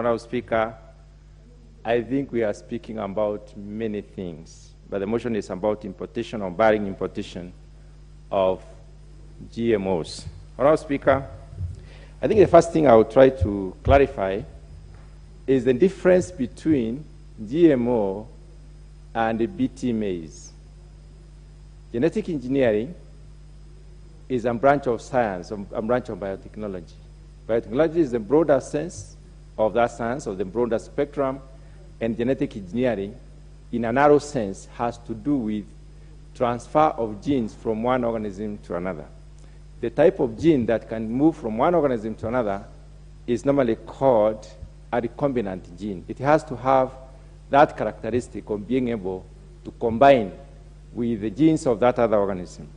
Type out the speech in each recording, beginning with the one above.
Honorable Speaker, I think we are speaking about many things, but the motion is about importation or barring importation of GMOs. Honorable Speaker, I think the first thing I will try to clarify is the difference between GMO and the BT maize. Genetic engineering is a branch of science, a branch of biotechnology. Biotechnology is the broader sense of that science, of the broader spectrum, and genetic engineering, in a narrow sense, has to do with transfer of genes from one organism to another. The type of gene that can move from one organism to another is normally called a recombinant gene. It has to have that characteristic of being able to combine with the genes of that other organism.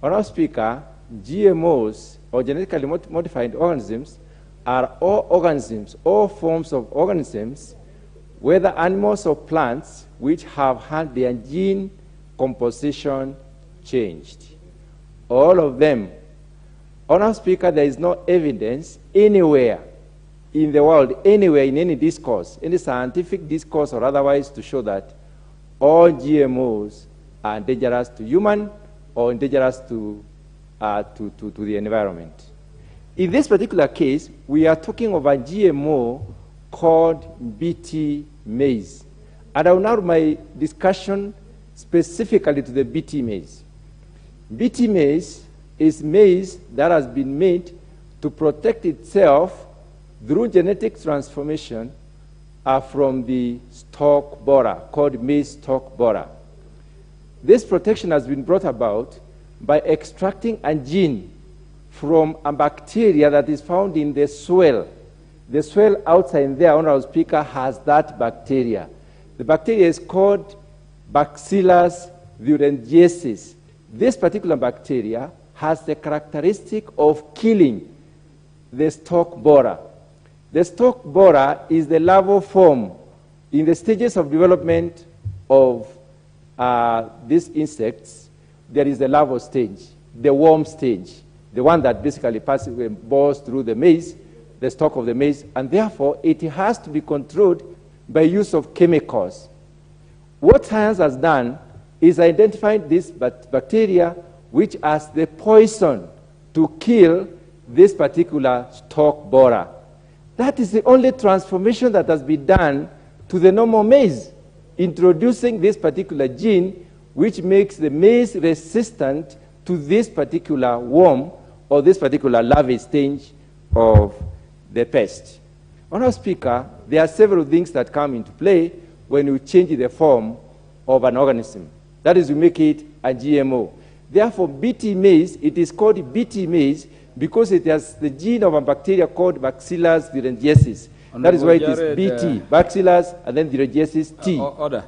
Honorable Speaker, GMOs, or genetically modified organisms, are all organisms, all forms of organisms, whether animals or plants, which have had their gene composition changed. All of them. Honorable Speaker, there is no evidence anywhere in the world, anywhere in any discourse, any scientific discourse or otherwise, to show that all GMOs are dangerous to human or dangerous to the environment. In this particular case, we are talking of a GMO called BT maize. And I will narrow my discussion specifically to the BT maize. BT maize is maize that has been made to protect itself through genetic transformation from the stalk borer, called maize stalk borer. This protection has been brought about by extracting a gene from a bacteria that is found in the soil. The soil outside there, Honorable Speaker, has that bacteria. The bacteria is called Bacillus thuringiensis. This particular bacteria has the characteristic of killing the stalk borer. The stalk borer is the larval form in the stages of development of these insects. There is the larval stage, the worm stage, the one that basically bores through the maize, the stalk of the maize, and therefore it has to be controlled by use of chemicals. What science has done is identified this bacteria which has the poison to kill this particular stalk borer. That is the only transformation that has been done to the normal maize, introducing this particular gene which makes the maize resistant to this particular worm or this particular larvae stage of the pest. Honorable Speaker, there are several things that come into play when you change the form of an organism. That is, you make it a GMO. Therefore, BT maize, it is called BT maize because it has the gene of a bacteria called Bacillus thuringiensis. That is why it is BT, Bacillus, and then thuringiensis T. Order.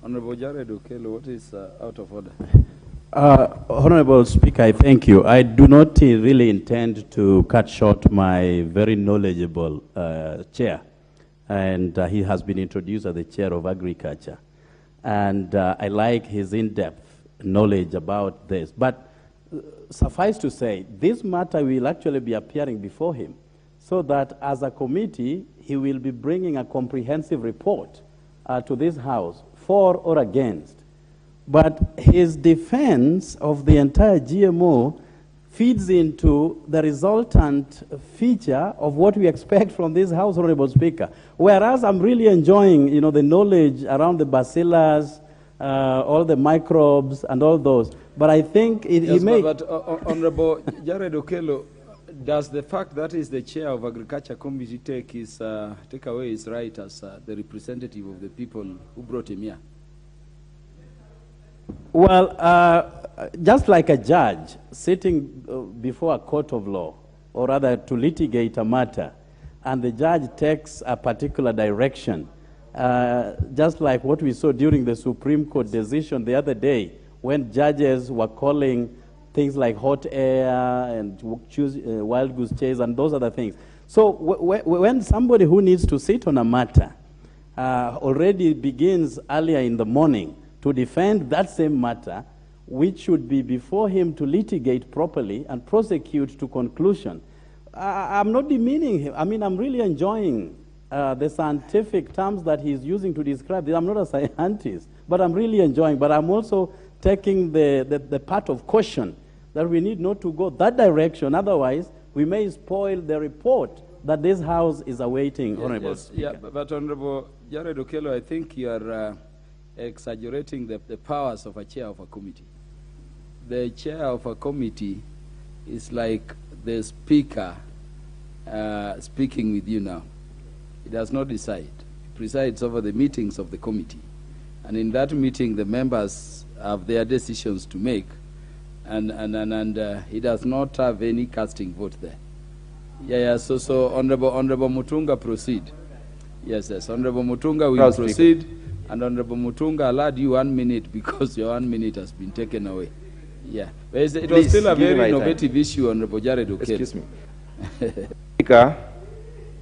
Honorable Jared Okelo, what is out of order? Honorable Speaker, I thank you. I do not really intend to cut short my very knowledgeable chair. And he has been introduced as the chair of agriculture. And I like his in-depth knowledge about this. But suffice to say, this matter will actually be appearing before him, so that as a committee, he will be bringing a comprehensive report to this House, for or against. But his defense of the entire GMO feeds into the resultant feature of what we expect from this House, Honorable Speaker. Whereas I'm really enjoying, the knowledge around the bacillus, all the microbes and all those. But I think it may... But Honorable Jared Okelo, does the fact that he's the chair of Agriculture Committee take away his right as the representative of the people who brought him here? Well, just like a judge sitting before a court of law, or rather to litigate a matter, and the judge takes a particular direction, just like what we saw during the Supreme Court decision the other day, when judges were calling things like hot air and wild goose chase and those other things. So when somebody who needs to sit on a matter already begins earlier in the morning to defend that same matter, which should be before him to litigate properly and prosecute to conclusion, I'm not demeaning him. I mean, I'm really enjoying the scientific terms that he's using to describe this. I'm not a scientist, but I'm really enjoying. But I'm also taking the part of caution that we need not to go that direction. Otherwise, we may spoil the report that this House is awaiting, Honorable Speaker. Yeah, but Honorable Jared Okello, I think you are exaggerating the powers of a chair of a committee. The chair of a committee is like the speaker speaking with you now. He does not decide. He presides over the meetings of the committee. And in that meeting, the members have their decisions to make, and he does not have any casting vote there. Yeah, so Honorable Mutunga, proceed. Yes, Honorable Mutunga will proceed, and Honorable Mutunga allowed you 1 minute because your 1 minute has been taken away. Yeah, but it was still a very innovative issue, Honorable Jared Okello. Excuse me. Speaker,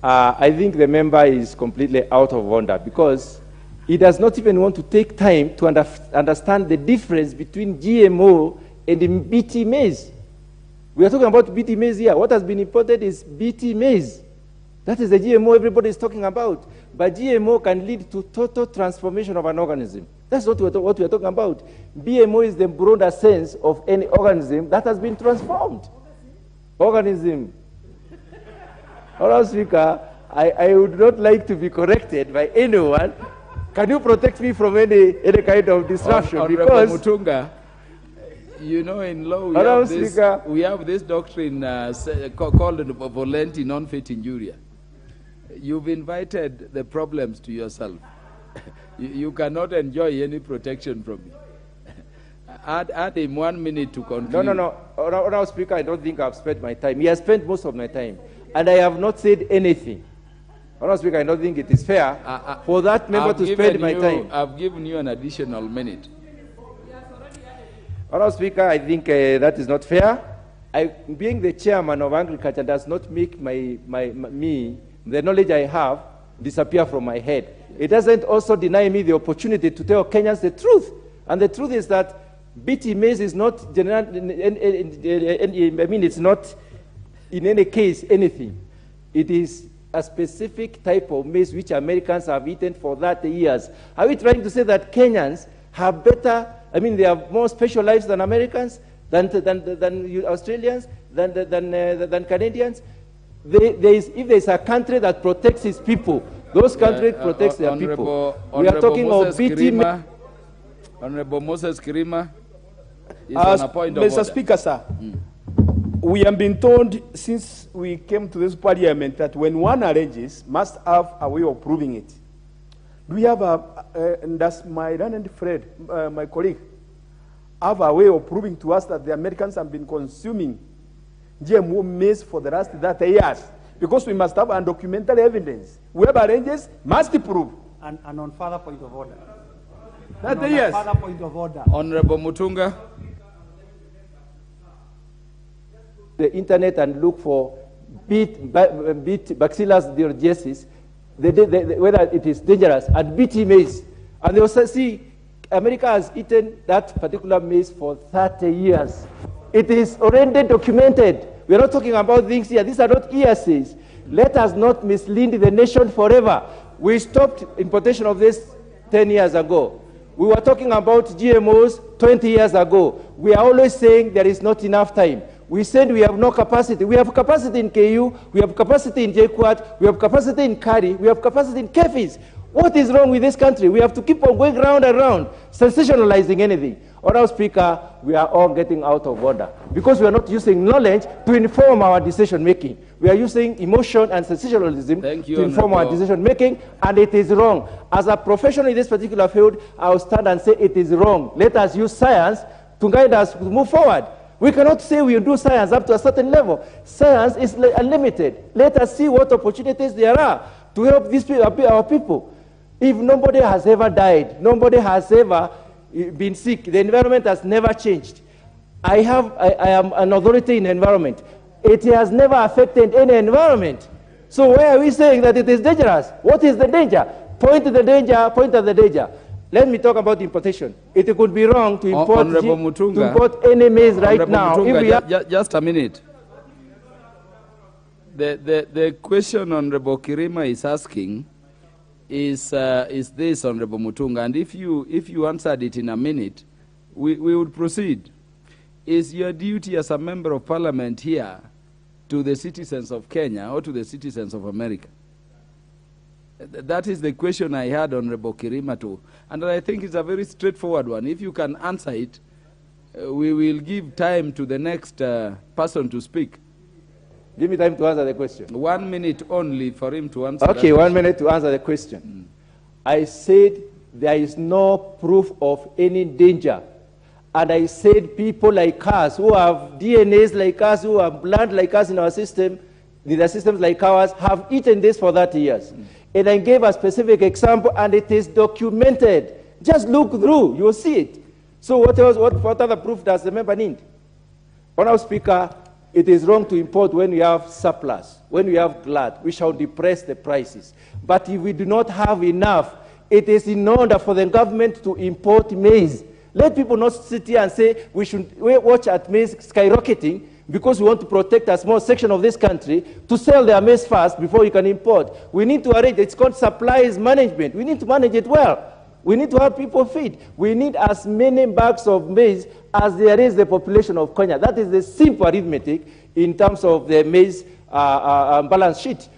I think the member is completely out of order because he does not even want to take time to understand the difference between GMO and BT maize. We are talking about BT maize here. What has been imported is BT maize. That is the GMO everybody is talking about. But GMO can lead to total transformation of an organism. That's what we are talking about. BMO is the broader sense of any organism that has been transformed. Organism. Honorable Speaker, I would not like to be corrected by anyone. Can you protect me from any kind of disruption? Honorable Mutunga, you know, in law we have this doctrine called volenti non fit injuria. You've invited the problems to yourself. You cannot enjoy any protection from me. Add him 1 minute to conclude. No. Honorable Speaker, I don't think I've spent my time. He has spent most of my time. And I have not said anything. Honorable Speaker, I don't think it is fair for that member to spend my time. I've given you an additional minute. Honorable Speaker, I think that is not fair. Being the chairman of agriculture does not make me, the knowledge I have, disappear from my head. It doesn't also deny me the opportunity to tell Kenyans the truth. And the truth is that BT maize is not, it's not in any case anything. It is a specific type of maize which Americans have eaten for 30 years. Are we trying to say that Kenyans have better, they have more special lives than Americans, than Australians, than Canadians? If there's a country that protects its people, those countries protect their people. We are talking of BT. Honorable Moses Kirima is on a point of order. Mr. Speaker, sir, we have been told since we came to this parliament that when one arranges, must have a way of proving it. Do we have and does my learned friend, my colleague, have a way of proving to us that the Americans have been consuming GMO maize for the last 30 years? Because we must have undocumented evidence. Whoever arranges must prove. And on further point of order. 30 years. Further point of order. Honorable Mutunga. The internet and look for Bacillus thuringiensis, whether it is dangerous, and BT maize. And they also see America has eaten that particular maize for 30 years. It is already documented. We are not talking about things here. These are not hearsays. Let us not mislead the nation forever. We stopped importation of this 10 years ago. We were talking about GMOs 20 years ago. We are always saying there is not enough time. We said we have no capacity. We have capacity in KU, we have capacity in JKUAT, we have capacity in Kari, we have capacity in KEFIS. What is wrong with this country? We have to keep on going round and round, sensationalizing anything. Honorable Speaker, we are all getting out of order because we are not using knowledge to inform our decision making. We are using emotion and sensationalism to inform our decision making, and it is wrong. As a professional in this particular field, I will stand and say it is wrong. Let us use science to guide us to move forward. We cannot say we will do science up to a certain level. Science is unlimited. Let us see what opportunities there are to help these people, our people. If nobody has ever died, nobody has ever been sick, the environment has never changed. I am an authority in environment. It has never affected any environment. So why are we saying that it is dangerous? What is the danger? Point to the danger, point at the danger. Let me talk about importation. It could be wrong to import any maize right now. Just a minute. The question Honorable Kirima is asking is this, Honorable Mutunga, and if you answered it in a minute, we would proceed. Is your duty as a member of parliament here to the citizens of Kenya or to the citizens of America? That is the question I had, Honorable Kirima, too. And I think it's a very straightforward one. If you can answer it, we will give time to the next person to speak. Give me time to answer the question. 1 minute only for him to answer. Okay, 1 minute to answer the question. I said there is no proof of any danger. And I said people like us, who have DNAs like us, who have blood like us in our system, in the systems like ours, have eaten this for 30 years. And I gave a specific example, and it is documented. Just look through, you will see it. So what else, what other proof does the member need? Honourable Speaker, it is wrong to import when we have surplus. When we have glut, we shall depress the prices. But if we do not have enough, it is in order for the government to import maize. Let people not sit here and say we should watch at maize skyrocketing because we want to protect a small section of this country to sell their maize fast before you can import. We need to arrange, it's called supplies management. We need to manage it well. We need to have people feed. We need as many bags of maize as there is the population of Kenya. That is the simple arithmetic in terms of the maize balance sheet.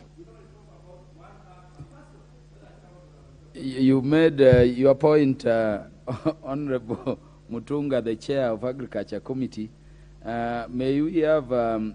You made your point, Honorable Mutunga, the chair of Agriculture Committee. May we have the